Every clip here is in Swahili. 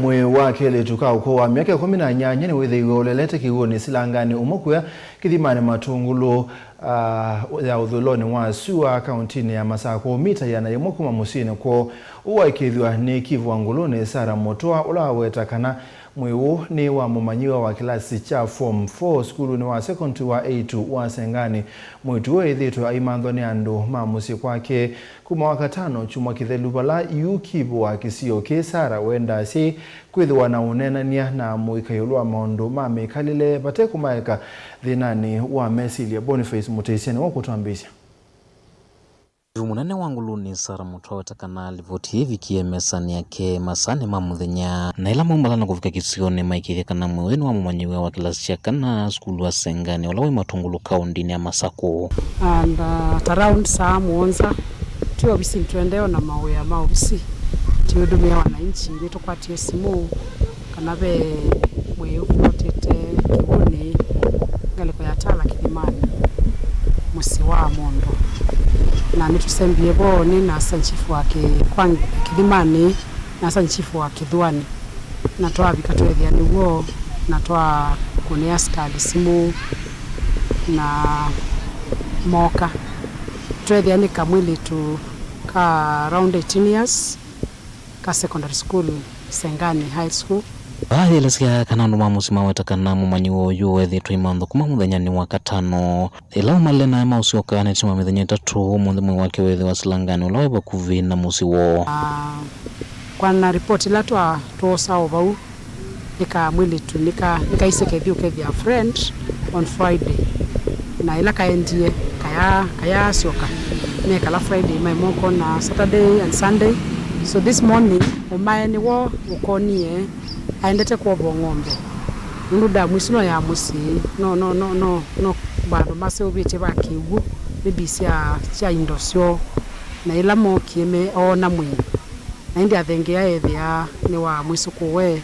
Mwe wake letuka ukowa miaka 18 nyene wethe igolelete kiwoni silangani umokuya kithimane matungulo ya uthuloni wa Sua kauntini ya Masako mita yana yomokuma musine ko uwaikithwa ni Kivu Nguluni Sara Motoa ulaweta kana mwiwu ni wa mumanyiwa wa kilasi cha form 4 skulu ni wa secondary wa A2 wa Sengani mwitu wethitwa imandhoni andu mamusi kwake kuma wakatano chumwa kithelubala yukibu wa kisio ke Sara wenda si kwithwa na unenania na muikayulwa maundu mamekalile bate kumaeka thinani wa mesilia Boniface Mutesiani wa kutwambisha. Munene wa Nguluni Sara Motoa takana livoti hivi kiemesani yake masane mamuthenya na ila mumbalana kufika kisione maikithia kana mwenu wa mumanyiwe wa kilasi cha kana skulu wa Sengani walawe matungulu kaundini ya Masako and at around saa muonza tuwa bisi ntuendeo na mawe ya maubisi tiudumia wananchi beto kwa tiyo simu kanabe mweu kutete kibuni galiko ya tala kithimani musi wa mondo na nitusembie boni na sanchifu wake kwa kithimani na sanchifu wa Kidhuani na toa vikatwethia niguo na toa kunea skali simu na moka twethia ni kamwili tu ka around 18 years ka secondary school Sengani High School. Baadhi lasikia kana numa musima watakana mumanyiwo yu wethi tuimandho kuma muthenya ni wakatano ila umalena ya mausi wakane tima muthenya tatu mundhimu wake wethi wa Silangani ulawe bakuvi na musi wo kwa na report ila tuosa ovau nika mwili tu nika iseke thiu kethia friend on Friday na ila kaendie kaya sioka neka la Friday my moko na Saturday and Sunday. So this morning umaeni wo ukonie aendete kwa ng'ombe nduda mwisino ya musi no bado mase obete bakiwu bibisia cha indosio na ila mo kieme ona mwi na ndi athengea ethia ni wa mwisukuwe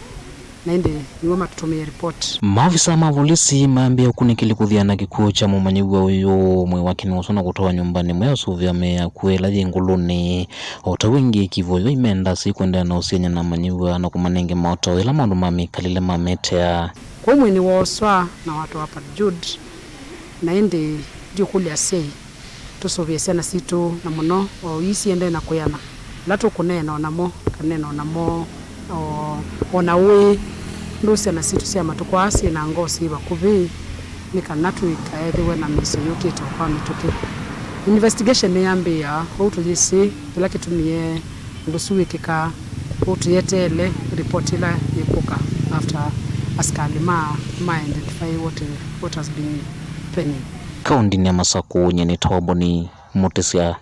na ndi niwe matutumia report. Maafisa ma polisi maambia kunikili kuthiana kikuo cha mumanyiwa uyu mwe wakini wasona kutoa nyumbani mwe asuvia mea kuela Nguluni ota wingi kivoyo imenda si kwenda na usienya na manyiwa na kumanenge moto ila maundu mamekalile mametea kwa mweni woswa na watu hapa Jude na ndi jukulia sei tusuvia sana situ na muno o isi ende na kuyana lato kunena onamo kanena onamo ona we ndose na situ sia matukwasi na ngosi bakuvi nikanatu ikaedhiwe na miso yote kwa mituke investigation yambia utulisi bila kitumie ndusuwe kika utuyetele report ila yekuka after askali ma identify what has been happening kaundi ni Masako nyene Tawaboni Mutesiani.